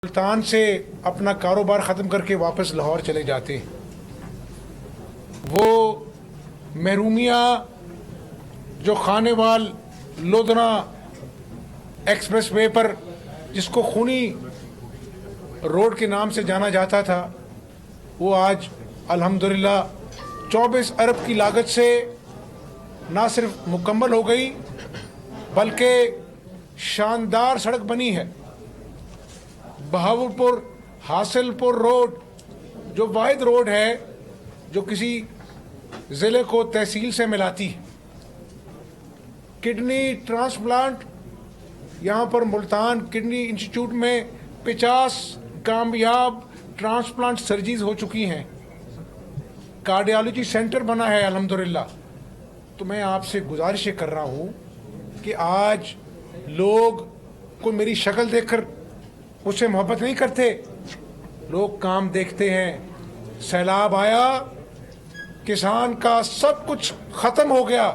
मुल्तान से अपना कारोबार ख़त्म करके वापस लाहौर चले जाते हैं। वो महरूमिया जो खानेवाल लोधना एक्सप्रेस वे पर जिसको खूनी रोड के नाम से जाना जाता था, वो आज अल्हम्दुलिल्लाह 24 अरब की लागत से ना सिर्फ मुकम्मल हो गई बल्कि शानदार सड़क बनी है। बहावलपुर हासिलपुर रोड जो वाहिद रोड है जो किसी ज़िले को तहसील से मिलाती है। किडनी ट्रांसप्लांट यहाँ पर मुल्तान किडनी इंस्टीट्यूट में 50 कामयाब ट्रांसप्लांट सर्जरीज हो चुकी हैं। कार्डियोलॉजी सेंटर बना है अल्हम्दुलिल्लाह। तो मैं आपसे गुजारिश कर रहा हूँ कि आज लोग को मेरी शक्ल देखकर मुझसे मोहब्बत नहीं करते, लोग काम देखते हैं। सैलाब आया, किसान का सब कुछ ख़त्म हो गया।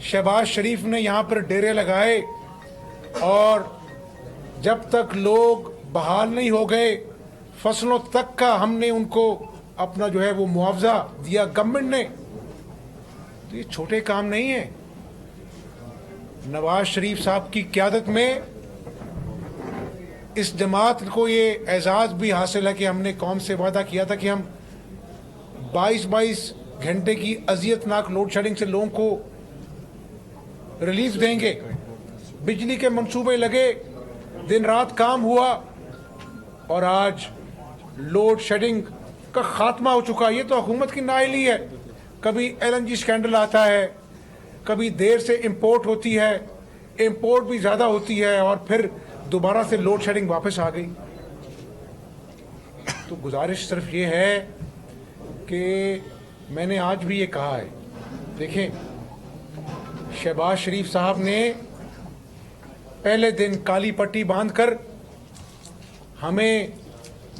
शहबाज शरीफ ने यहाँ पर डेरे लगाए और जब तक लोग बहाल नहीं हो गए, फसलों तक का हमने उनको अपना जो है वो मुआवजा दिया गवर्नमेंट ने। तो ये छोटे काम नहीं है। नवाज शरीफ साहब की क़यादत में इस जमात को ये एजाज़ भी हासिल है कि हमने कौम से वादा किया था कि हम 22-22 घंटे की अजियतनाक लोड शेडिंग से लोगों को रिलीफ देंगे। बिजली के मंसूबे लगे, दिन रात काम हुआ और आज लोड शेडिंग का खात्मा हो चुका। ये तो हुकूमत की नाअहली है। कभी LNG स्कैंडल आता है, कभी देर से इंपोर्ट होती है, इंपोर्ट भी ज़्यादा होती है और फिर दोबारा से लोड शेडिंग वापस आ गई। तो गुजारिश सिर्फ ये है कि मैंने आज भी ये कहा है, देखें शहबाज शरीफ साहब ने पहले दिन काली पट्टी बांधकर हमें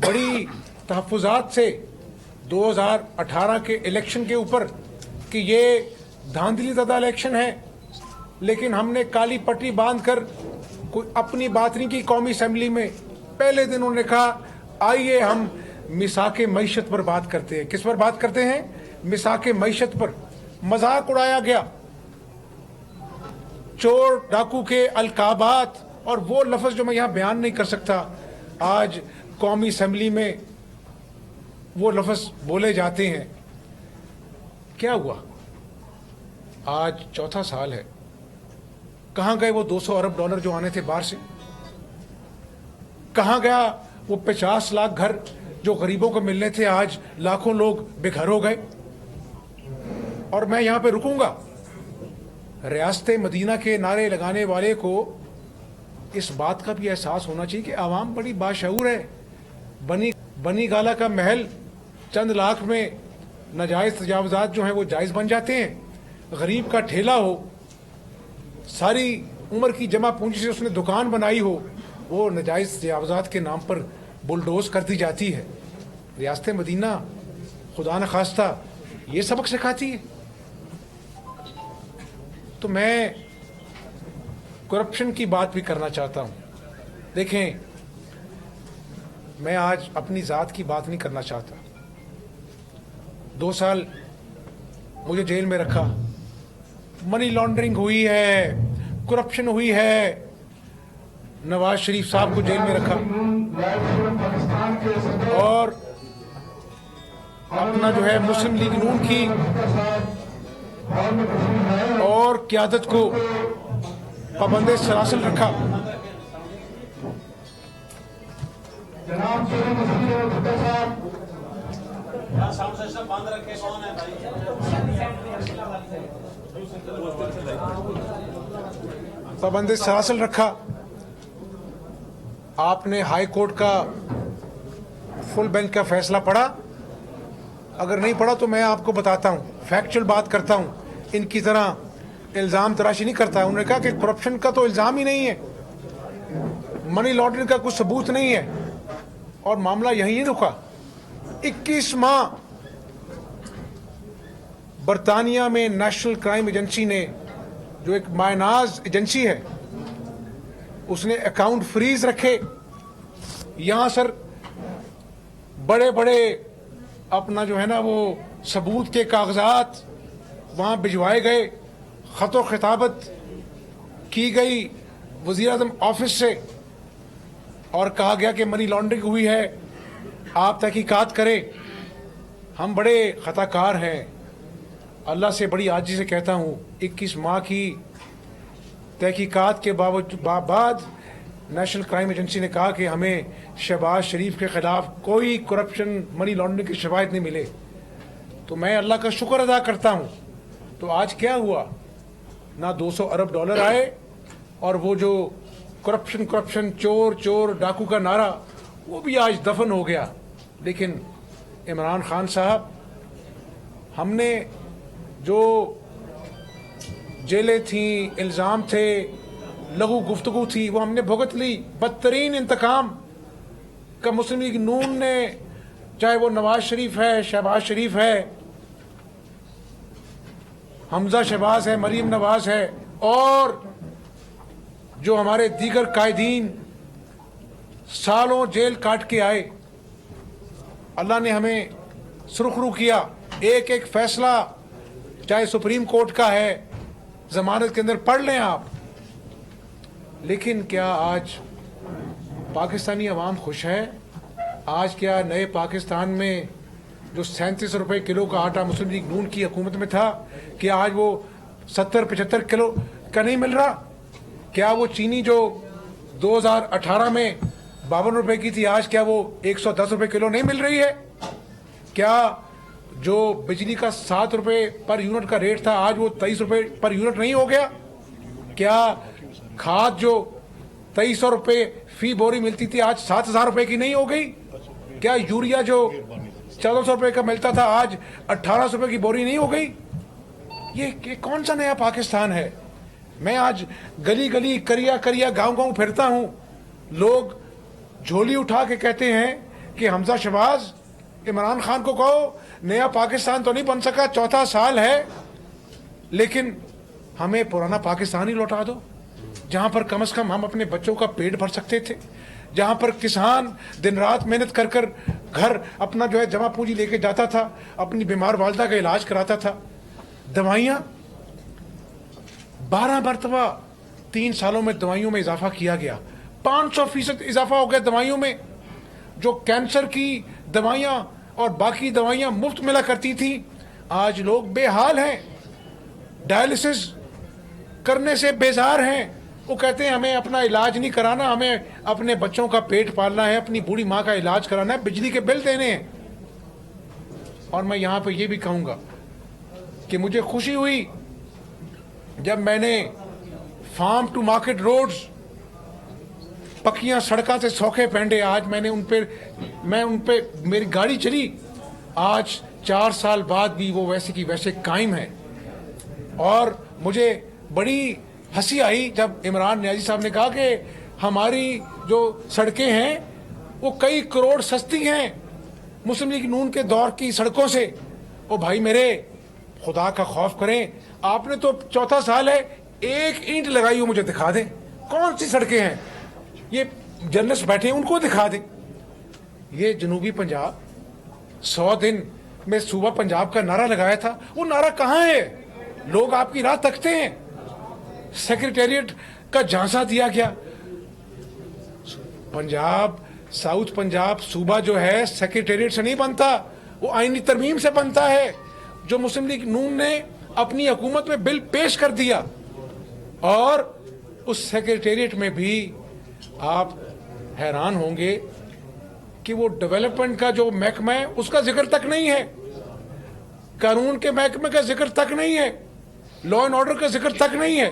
बड़ी तहफ़्फ़ुज़ात से 2018 के इलेक्शन के ऊपर कि ये धांधली ज़दा इलेक्शन है, लेकिन हमने काली पट्टी बांधकर कोई अपनी बात नहीं की। कौमी असम्बली में पहले दिन उन्होंने कहा आइए हम मिसाके मईशत पर बात करते हैं। किस पर बात करते हैं? मिसाके मईशत पर। मजाक उड़ाया गया, चोर डाकू के अलकाबात और वो लफ्ज़ जो मैं यहाँ बयान नहीं कर सकता, आज कौमी असम्बली में वो लफ्ज़ बोले जाते हैं। क्या हुआ? आज चौथा साल है। कहाँ गए वो 200 अरब डॉलर जो आने थे बाहर से? कहाँ गया वो 50 लाख घर जो गरीबों को मिलने थे? आज लाखों लोग बेघर हो गए। और मैं यहाँ पे रुकूंगा। रियासत मदीना के नारे लगाने वाले को इस बात का भी एहसास होना चाहिए कि आवाम बड़ी बाशऊर है। बनी गाला का महल चंद लाख में नाजायज़ तजावज़ात जो हैं वो जायज़ बन जाते हैं। गरीब का ठेला हो, सारी उम्र की जमा पूंजी से उसने दुकान बनाई हो, वो नाजायज़ तजावज़ात के नाम पर बुलडोज कर दी जाती है। रियासत मदीना खुदा न खास्ता ये सबक सिखाती है। तो मैं करप्शन की बात भी करना चाहता हूँ। देखें, मैं आज अपनी ज़ात की बात नहीं करना चाहता। 2 साल मुझे जेल में रखा, मनी लॉन्ड्रिंग हुई है, करप्शन हुई है, नवाज शरीफ साहब को जेल में रखा और अपना जो है मुस्लिम लीग नून की और क़यादत को पाबंदे सलासिल रखा। पाबंदी सलासिल रखा। आपने हाई कोर्ट का फुल बेंच का फैसला पढ़ा? अगर नहीं पढ़ा तो मैं आपको बताता हूँ, फैक्चुअल बात करता हूँ। इनकी तरह इल्ज़ाम तराशी नहीं करता है। उन्होंने कहा कि करप्शन का तो इल्ज़ाम ही नहीं है, मनी लॉन्ड्रिंग का कुछ सबूत नहीं है और मामला यहीं ही रुका। 21 माह बरतानिया में नेशनल क्राइम एजेंसी ने, जो एक मायनाज एजेंसी है, उसने अकाउंट फ्रीज रखे यहाँ सर बड़े बड़े अपना जो है ना वो सबूत के कागजात वहाँ भिजवाए गए, ख़त व खिताबत की गई वज़ीर आज़म ऑफिस से और कहा गया कि मनी लॉन्ड्रिंग हुई है, आप तहकीकात करें। हम बड़े ख़ताकार हैं, अल्लाह से बड़ी आजी से कहता हूँ 21 माह की तहकीकात के बाद नेशनल क्राइम एजेंसी ने कहा कि हमें शहबाज शरीफ के ख़िलाफ़ कोई करप्शन मनी लॉन्ड्रिंग की शवाहिद नहीं मिले। तो मैं अल्लाह का शुक्र अदा करता हूँ। तो आज क्या हुआ, ना 200 अरब डॉलर आए और वो जो करप्शन चोर चोर डाकू का नारा वो भी आज दफन हो गया। लेकिन इमरान खान साहब, हमने जो जेलें थी, इल्ज़ाम थे, लघु गुफ्तगू थी, वो हमने भुगत ली। बदतरीन इंतकाम का मुस्लिम लीग नून ने, चाहे वो नवाज शरीफ है, शहबाज शरीफ है, हमजा शहबाज है, मरीम नवाज है और जो हमारे दीगर कायदीन सालों जेल काट के आए, अल्लाह ने हमें सुरखरू किया। एक एक फैसला चाहे सुप्रीम कोर्ट का है, जमानत के अंदर पढ़ लें आप। लेकिन क्या आज पाकिस्तानी अवाम खुश है? आज क्या नए पाकिस्तान में जो 37 रुपये किलो का आटा मुस्लिम लीग नून की हुकूमत में था, क्या आज वो 70-75 किलो का नहीं मिल रहा? क्या वो चीनी जो 2018 में 52 रुपये की थी, आज क्या वो 110 रुपये किलो नहीं मिल रही है? क्या जो बिजली का 7 रुपये पर यूनिट का रेट था, आज वो 23 रुपये पर यूनिट नहीं हो गया? क्या खाद जो 2300 रुपये फी बोरी मिलती थी, आज 7000 रुपये की नहीं हो गई? क्या यूरिया जो 1400 रुपये का मिलता था, आज 1800 रुपये की बोरी नहीं हो गई? ये कौन सा नया पाकिस्तान है? मैं आज गली गली करिया करिया गांव गांव फिरता हूं, लोग झोली उठा के कहते हैं कि हमजा शहबाज, इमरान खान को कहो नया पाकिस्तान तो नहीं बन सका, चौथा साल है, लेकिन हमें पुराना पाकिस्तान ही लौटा दो, जहां पर कम से कम हम अपने बच्चों का पेट भर सकते थे, जहां पर किसान दिन रात मेहनत कर कर घर अपना जो है जमा पूंजी लेके जाता था, अपनी बीमार वालदा का इलाज कराता था। दवाइयां 12 मरतबा 3 सालों में दवाइयों में इजाफा किया गया, 500% इजाफा हो गया दवाइयों में। जो कैंसर की दवाइयां और बाकी दवाइयां मुफ्त मिला करती थी, आज लोग बेहाल हैं, डायलिसिस करने से बेजार हैं। वो कहते हैं हमें अपना इलाज नहीं कराना, हमें अपने बच्चों का पेट पालना है, अपनी बूढ़ी माँ का इलाज कराना है, बिजली के बिल देने हैं। और मैं यहाँ पे ये भी कहूँगा कि मुझे खुशी हुई जब मैंने फार्म टू मार्केट रोड्स, पक्कियाँ सड़कों से सौखे पेंडे, आज मैं उन पे मेरी गाड़ी चली, आज 4 साल बाद भी वो वैसे की वैसे कायम है। और मुझे बड़ी हंसी आई जब इमरान नियाजी साहब ने कहा कि हमारी जो सड़कें हैं वो कई करोड़ सस्ती हैं मुस्लिम लीग नून के दौर की सड़कों से। ओ भाई मेरे, खुदा का खौफ करें, आपने तो चौथा साल है, एक ईंट लगाई हो मुझे दिखा दें, कौन सी सड़कें हैं? ये जर्नलिस्ट बैठे हैं, उनको दिखा दें। ये जनूबी पंजाब 100 दिन में सूबा पंजाब का नारा लगाया था, वो नारा कहाँ है? लोग आपकी राह तकते हैं। सेक्रेटेरिएट का झांसा दिया गया। पंजाब, साउथ पंजाब सूबा जो है सेक्रेटेरिएट से नहीं बनता, वो आईनी तरमीम से बनता है, जो मुस्लिम लीग नून ने अपनी हुकूमत में बिल पेश कर दिया। और उस सेक्रेटेरिएट में भी आप हैरान होंगे कि वो डेवलपमेंट का जो महकमा है उसका जिक्र तक नहीं है, कानून के महकमे का जिक्र तक नहीं है, लॉ एंड ऑर्डर का जिक्र तक नहीं है।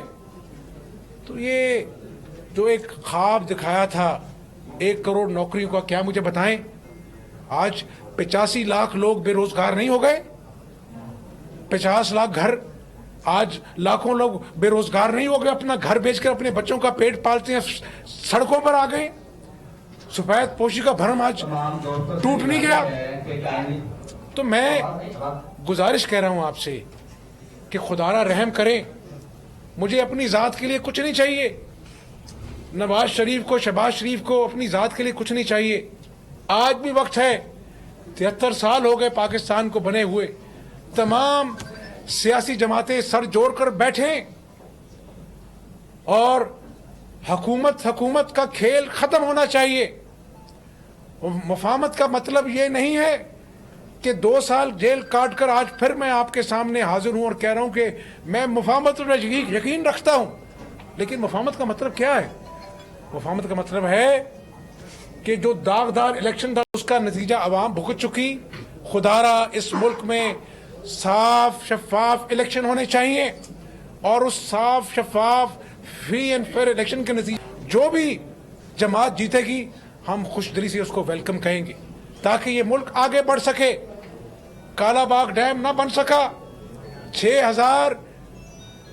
तो ये जो एक ख्वाब दिखाया था 1 करोड़ नौकरियों का, क्या मुझे बताएं आज 85 लाख लोग बेरोजगार नहीं हो गए? 50 लाख घर, आज लाखों लोग बेरोजगार नहीं हो गए, अपना घर बेचकर अपने बच्चों का पेट पालते हैं, सड़कों पर आ गए। सफेद पोशी का भरम आज टूट नहीं गया। तो मैं गुजारिश कह रहा हूं आपसे कि खुदारा रहम करें, मुझे अपनी जात के लिए कुछ नहीं चाहिए, नवाज शरीफ को, शहबाज शरीफ को अपनी ज़ात के लिए कुछ नहीं चाहिए। आज भी वक्त है, 73 साल हो गए पाकिस्तान को बने हुए। तमाम सियासी जमातें सर जोड़कर बैठें और हुकूमत का खेल खत्म होना चाहिए। मुफाहमत का मतलब ये नहीं है कि 2 साल जेल काट कर आज फिर मैं आपके सामने हाजिर हूं और कह रहा हूं कि मैं मुफाहमत पर यकीन रखता हूं। लेकिन मुफाहमत का मतलब क्या है? मुफाहमत का मतलब है कि जो दागदार इलेक्शन था उसका नतीजा अवाम भुगत चुकी। खुदारा इस मुल्क में साफ शफाफ इलेक्शन होने चाहिए और उस साफ शफाफ फ्री एंड फेयर इलेक्शन के नतीजे जो भी जमात जीतेगी हम खुशदिली से उसको वेलकम कहेंगे ताकि ये मुल्क आगे बढ़ सके। कालाबाग डैम ना बन सका, 6000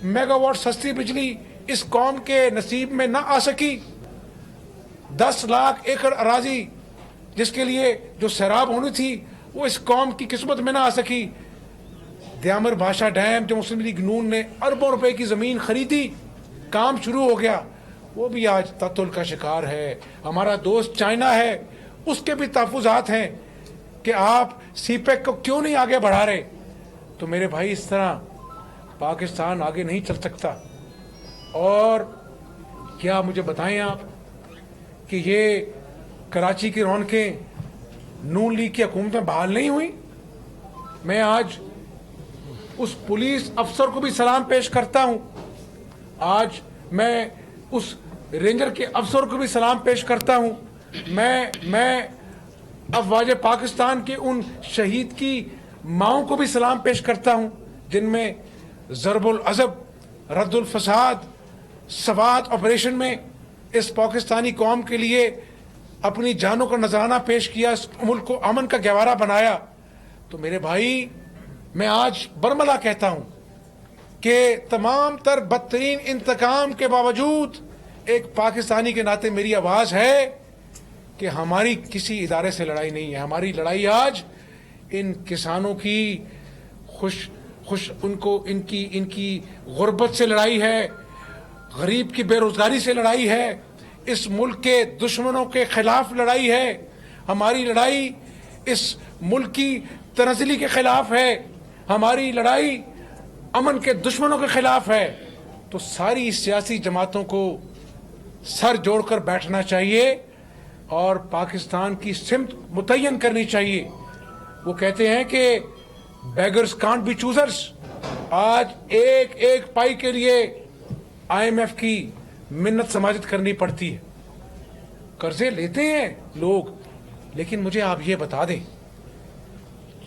मेगावाट सस्ती बिजली इस कौम के नसीब में ना आ सकी, 10 लाख एकड़ अराजी जिसके लिए जो सैराब होनी थी वो इस कौम की किस्मत में ना आ सकी। दयामर भाषा डैम जो मुस्लिम लीग नून ने अरबों रुपए की जमीन खरीदी, काम शुरू हो गया, वो भी आज तत्तुल का शिकार है। हमारा दोस्त चाइना है, उसके भी तहफुजात हैं कि आप सीपेक को क्यों नहीं आगे बढ़ा रहे। तो मेरे भाई इस तरह पाकिस्तान आगे नहीं चल सकता। और क्या मुझे बताएं आप कि ये कराची की रौनकें नून लीग की हुकूमत में बहाल नहीं हुई? मैं आज उस पुलिस अफसर को भी सलाम पेश करता हूं, आज मैं उस रेंजर के अफसर को भी सलाम पेश करता हूं। मैं अफवाज पाकिस्तान के उन शहीद की माओं को भी सलाम पेश करता हूं जिनमें ज़रबुल अज़ब, रद्दुल फसाद, सवात ऑपरेशन में इस पाकिस्तानी कौम के लिए अपनी जानों का नजराना पेश किया, इस मुल्क को अमन का गहवारा बनाया। तो मेरे भाई मैं आज बरमला कहता हूं कि तमाम तर बदतरीन इंतकाम के बावजूद एक पाकिस्तानी के नाते मेरी आवाज है कि हमारी किसी इदारे से लड़ाई नहीं है। हमारी लड़ाई आज इन किसानों की इनकी गुर्बत से लड़ाई है, गरीब की बेरोजगारी से लड़ाई है, इस मुल्क के दुश्मनों के खिलाफ लड़ाई है। हमारी लड़ाई इस मुल्क की तनज़ली के खिलाफ है, हमारी लड़ाई अमन के दुश्मनों के खिलाफ है। तो सारी सियासी जमातों को सर जोड़कर बैठना चाहिए और पाकिस्तान की सिमत मुतय्यन करनी चाहिए। वो कहते हैं कि बेगर्स कांट बी चूजर्स। आज एक एक पाई के लिए IMF की मिन्नत समाजत करनी पड़ती है। कर्जे लेते हैं लोग, लेकिन मुझे आप ये बता दें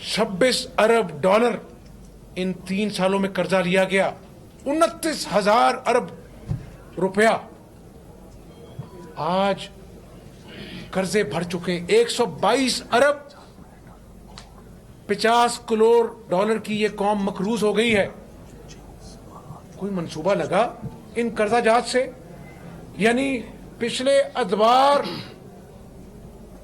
26 अरब डॉलर इन 3 सालों में कर्जा लिया गया, 29,000 अरब रुपया आज कर्जे भर चुके। 122 अरब 50 करोड़ डॉलर की ये कौम मकरूज हो गई है। कोई मंसूबा लगा इन कर्जा जात से? यानी पिछले अदवार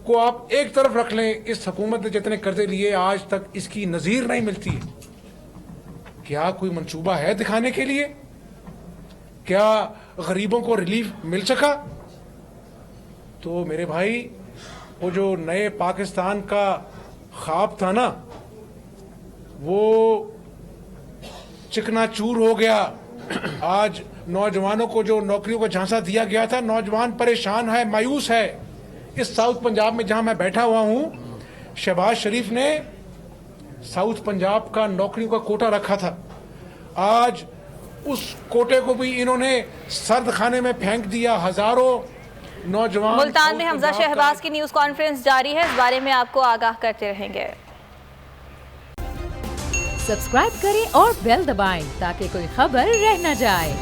को आप एक तरफ रख लें, इस हुकूमत ने जितने कर्जे लिए आज तक इसकी नजीर नहीं मिलती है। क्या कोई मंसूबा है दिखाने के लिए? क्या गरीबों को रिलीफ मिल सका? तो मेरे भाई वो जो नए पाकिस्तान का ख्वाब था ना, वो चिकनाचूर हो गया। आज नौजवानों को जो नौकरियों का झांसा दिया गया था, नौजवान परेशान है, मायूस है। इस साउथ पंजाब में जहां मैं बैठा हुआ हूं, शहबाज शरीफ ने साउथ पंजाब का नौकरियों का कोटा रखा था। आज उस कोटे को भी इन्होंने सर्द खाने में फेंक दिया। हजारों नौजवान मुल्तान में हमजा शहबाज की न्यूज कॉन्फ्रेंस जारी है, इस बारे में आपको आगाह करते रहेंगे। सब्सक्राइब करें और बेल दबाएं ताकि कोई खबर रह न जाए।